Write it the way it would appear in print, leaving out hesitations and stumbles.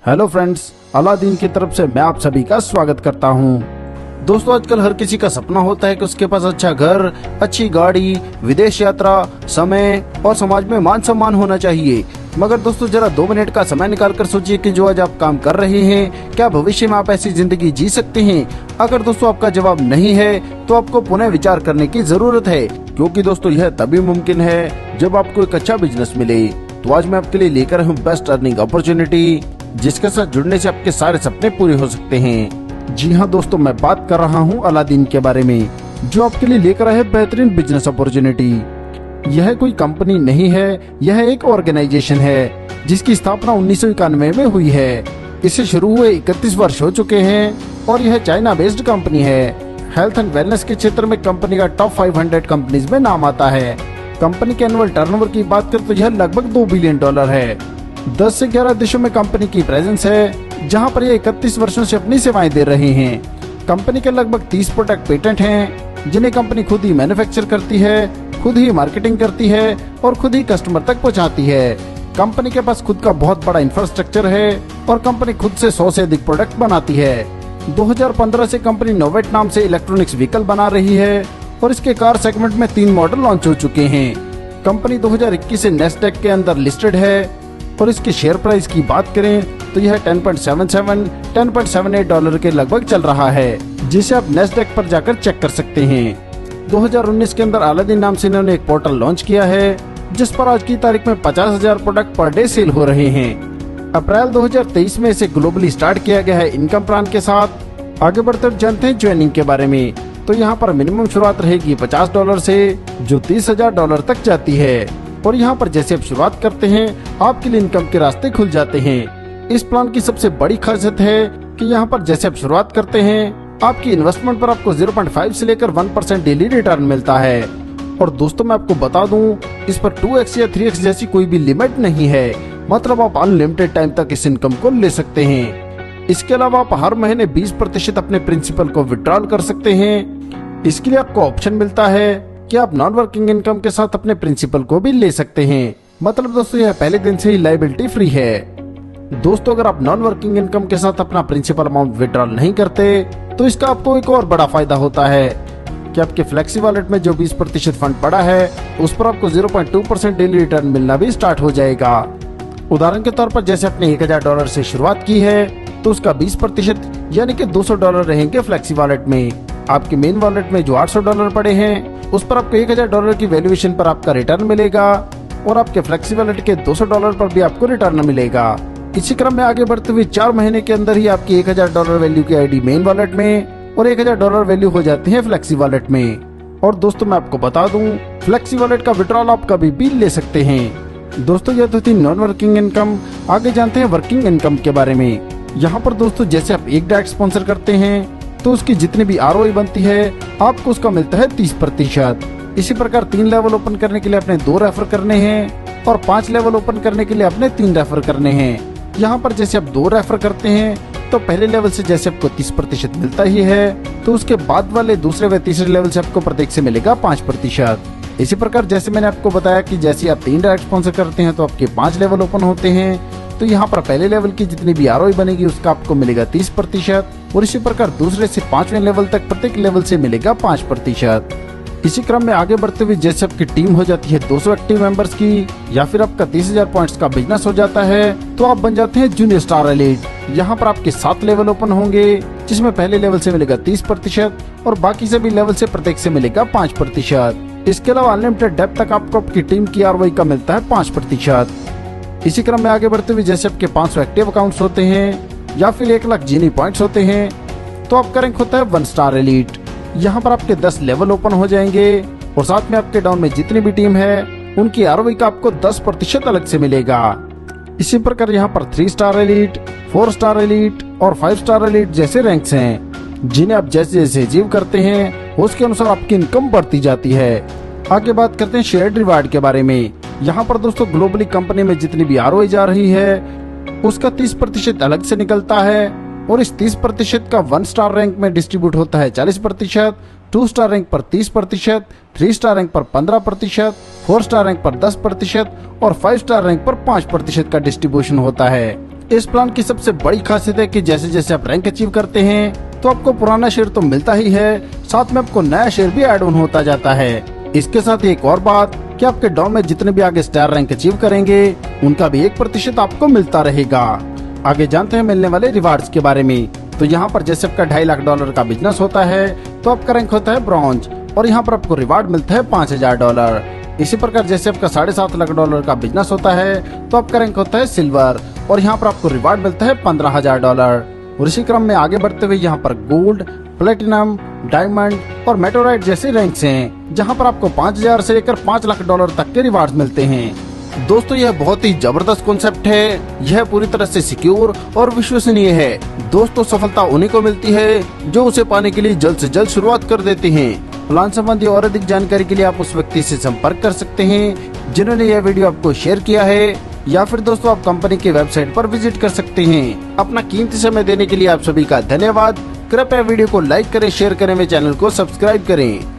Hello friends, Aladdin की तरफ से मैं आप सभी का स्वागत करता हूं। दोस्तों, आजकल हर किसी का सपना होता है कि उसके पास अच्छा घर, अच्छी गाड़ी, विदेश यात्रा, समय और समाज में मान सम्मान होना चाहिए। मगर दोस्तों, जरा 2 मिनट का समय निकाल कर सोचिए कि जो आज आप काम कर रहे हैं, क्या भविष्य में आप ऐसी जिंदगी जी सकते हैं? अगर दोस्तों आपका जवाब नहीं है तो आपको पुनः विचार करने की जरूरत है, क्योंकि दोस्तों यह तभी मुमकिन है जब आपको एक अच्छा बिजनेस मिले। तो आज मैं आपके लिए लेकर हूँ बेस्ट अर्निंग अपॉर्चुनिटी, जिसके साथ जुड़ने से आपके सारे सपने पूरे हो सकते हैं। जी हाँ दोस्तों, मैं बात कर रहा हूँ अलादीन के बारे में, जो आपके लिए लेकर आए बेहतरीन बिजनेस अपॉर्चुनिटी। यह कोई कंपनी नहीं है, यह एक ऑर्गेनाइजेशन है जिसकी स्थापना 1991 में हुई है। इसे शुरू हुए 31 वर्ष हो चुके हैं और यह चाइना बेस्ड कंपनी है। हेल्थ एंड वेलनेस के क्षेत्र में कंपनी का टॉप 500 कंपनीज में नाम आता है। कंपनी के एनुअल टर्नओवर की बात करें तो यह लगभग $2 बिलियन है। 10 से 11 देशों में कंपनी की प्रेजेंस है, जहां पर ये 31 वर्षों से अपनी सेवाएं दे रहे हैं। कंपनी के लगभग 30 प्रोडक्ट पेटेंट हैं, जिन्हें कंपनी खुद ही मैन्युफैक्चर करती है, खुद ही मार्केटिंग करती है और खुद ही कस्टमर तक पहुंचाती है। कंपनी के पास खुद का बहुत बड़ा इंफ्रास्ट्रक्चर है और कंपनी खुद से 100 से अधिक प्रोडक्ट बनाती है। 2015 से कंपनी नोवेट नाम से इलेक्ट्रॉनिक्स व्हीकल बना रही है और इसके कार सेगमेंट में 3 मॉडल लॉन्च हो चुके हैं। कंपनी 2021 से नेस्डैक के अंदर लिस्टेड है और इसके शेयर प्राइस की बात करें तो यह $10.78 के लगभग चल रहा है, जिसे आप नेस्डैक पर जाकर चेक कर सकते हैं। 2019 के अंदर अलादीन नाम से इन्होंने एक पोर्टल लॉन्च किया है, जिस पर आज की तारीख में 50,000 प्रोडक्ट पर डे सेल हो रहे हैं। अप्रैल 2023 में इसे ग्लोबली स्टार्ट किया गया है इनकम प्लान के साथ। आगे बढ़ते जानते हैं ज्वाइनिंग के बारे में। तो यहाँ पर मिनिमम शुरुआत रहेगी $50 से, जो $30,000 तक जाती है। और यहाँ पर जैसे आप शुरुआत करते हैं, आपके लिए इनकम के रास्ते खुल जाते हैं। इस प्लान की सबसे बड़ी खासियत है कि यहाँ पर जैसे आप शुरुआत करते हैं, आपकी इन्वेस्टमेंट पर आपको 0.5 से लेकर 1% डेली रिटर्न मिलता है। और दोस्तों, मैं आपको बता दूं, इस पर 2x या 3x जैसी कोई भी लिमिट नहीं है। मतलब आप अनलिमिटेड टाइम तक इस इनकम को ले सकते हैं। इसके अलावा आप हर महीने 20% अपने प्रिंसिपल को विड्रॉल कर सकते हैं। इसके लिए आपको ऑप्शन मिलता है कि आप नॉन वर्किंग इनकम के साथ अपने प्रिंसिपल को भी ले सकते हैं। मतलब दोस्तों, यह पहले दिन से ही लायबिलिटी फ्री है। दोस्तों, अगर आप नॉन वर्किंग इनकम के साथ अपना प्रिंसिपल अमाउंट विड्रॉल नहीं करते तो इसका आपको एक और बड़ा फायदा होता है कि आपके फ्लेक्सी वॉलेट में जो 20% फंड पड़ा है, उस पर आपको 0.2% डेली रिटर्न मिलना भी स्टार्ट हो जाएगा। उदाहरण के तौर पर जैसे आपने $1,000 से शुरुआत की है, तो उसका 20% यानी कि $200 रहेंगे फ्लेक्सी वॉलेट में। आपके मेन वॉलेट में जो $800 पड़े हैं, उस पर आपको $1,000 की वैल्यूएशन पर आपका रिटर्न मिलेगा और आपके फ्लेक्सी वॉलेट के $200 पर भी आपको रिटर्न मिलेगा। इसी क्रम में आगे बढ़ते हुए 4 महीने के अंदर ही आपकी $1,000 वैल्यू की आईडी मेन वॉलेट में और $1,000 वैल्यू हो जाती है फ्लेक्सी वॉलेट में। और दोस्तों, मैं आपको बता दूं, फ्लेक्सी वॉलेट का विड्रॉल आप कभी भी ले सकते हैं। दोस्तों, यह तो थी नॉन वर्किंग इनकम। आगे जानते हैं वर्किंग इनकम के बारे में। यहाँ पर दोस्तों, जैसे आप एक डायरेक्ट स्पॉन्सर करते हैं तो उसकी जितनी भी ROI बनती है, आपको उसका मिलता है 30%। इसी प्रकार 3 लेवल ओपन करने के लिए आपने 2 रेफर करने हैं और 5 लेवल ओपन करने के लिए आपने 3 रेफर करने हैं। यहाँ पर जैसे आप 2 रेफर करते हैं तो पहले लेवल से जैसे आपको 30% मिलता ही है, तो उसके बाद वाले दूसरे व तीसरे लेवल से आपको प्रत्येक से मिलेगा 5%। इसी प्रकार जैसे मैंने आपको बताया कि जैसे आप 3 डायरेक्ट स्पॉन्सर करते हैं तो आपके 5 लेवल ओपन होते हैं, तो यहाँ पर पहले लेवल की जितनी भी ROI बनेगी उसका आपको मिलेगा 30% और इसी प्रकार दूसरे से 5वें लेवल तक प्रत्येक लेवल से मिलेगा 5%। इसी क्रम में आगे बढ़ते हुए जैसे आपकी टीम हो जाती है 200 एक्टिव मेंबर्स की, या फिर आपका 30,000 पॉइंट्स का बिजनेस हो जाता है, तो आप बन जाते हैं जूनियर स्टार एलीट। यहाँ पर आपके 7 लेवल ओपन होंगे, जिसमें पहले लेवल से मिलेगा 30% और बाकी सभी लेवल से प्रत्येक से मिलेगा 5%। इसके अलावा अनलिमिटेड डेप्थ तक आपको आपकी टीम की ROI का मिलता है 5%। इसी क्रम में आगे बढ़ते हुए जैसे आपके 500 एक्टिव अकाउंट्स होते हैं या फिर 1 लाख जीनी पॉइंट्स होते हैं, तो आपका रैंक होता है 1 स्टार एलीट। यहाँ पर आपके 10 लेवल ओपन हो जाएंगे और साथ में आपके डाउन में जितनी भी टीम है उनकी ROI का आपको 10% अलग से मिलेगा। इसी प्रकार यहाँ पर 3 स्टार एलीट, 4 स्टार एलीट और 5 स्टार एलीट जैसे रैंक्स हैं, जिन्हें आप जैसे जैसे अचीव करते हैं उसके अनुसार आपकी इनकम बढ़ती जाती है। आगे बात करते हैं शेयर रिवार्ड के बारे में। यहाँ पर दोस्तों, ग्लोबली कंपनी में जितनी भी ROI जा रही है उसका 30% अलग से निकलता है और इस 30% का 1 स्टार रैंक में डिस्ट्रीब्यूट होता है 40%, 2 स्टार रैंक पर 30%, 3 स्टार रैंक पर 15%, 4 स्टार रैंक पर 10% और 5 स्टार रैंक पर 5% का डिस्ट्रीब्यूशन होता है। इस प्लान की सबसे बड़ी खासियत है कि जैसे जैसे आप रैंक अचीव करते हैं तो आपको पुराना शेयर तो मिलता ही है, साथ में आपको नया शेयर भी ऐड ऑन होता जाता है। इसके साथ एक और बात कि आपके डॉन में जितने भी आगे स्टार रैंक अचीव करेंगे उनका भी 1% आपको मिलता रहेगा। आगे जानते हैं मिलने वाले रिवार्ड्स के बारे में। तो यहाँ पर जैसे आपका $2.5 लाख का बिजनेस होता है तो आपका रैंक होता है ब्रॉन्ज और यहाँ पर आपको रिवार्ड मिलता है $5,000। इसी प्रकार जैसे आपका $7.5 लाख का बिजनेस होता है तो आपका रैंक होता है सिल्वर और यहाँ पर आपको रिवार्ड मिलता है $15,000। और इसी क्रम में आगे बढ़ते हुए यहाँ पर गोल्ड, प्लेटिनम, डायमंड और मेटोराइट जैसे रैंक्स हैं, जहाँ पर आपको 5,000 से लेकर $5 लाख तक के रिवार्ड मिलते हैं। दोस्तों यह बहुत ही जबरदस्त कॉन्सेप्ट है। यह पूरी तरह से सिक्योर और विश्वसनीय है। दोस्तों सफलता उन्हीं को मिलती है जो उसे पाने के लिए जल्द से जल्द शुरुआत कर देते हैं। प्लान संबंधी और अधिक जानकारी के लिए आप उस व्यक्ति से संपर्क कर सकते हैं जिन्होंने यह वीडियो आपको शेयर किया है, या फिर दोस्तों आप कंपनी की वेबसाइट पर विजिट कर सकते हैं। अपना कीमती समय देने के लिए आप सभी का धन्यवाद। कृपया वीडियो को लाइक करें, शेयर करें व चैनल को सब्सक्राइब करें।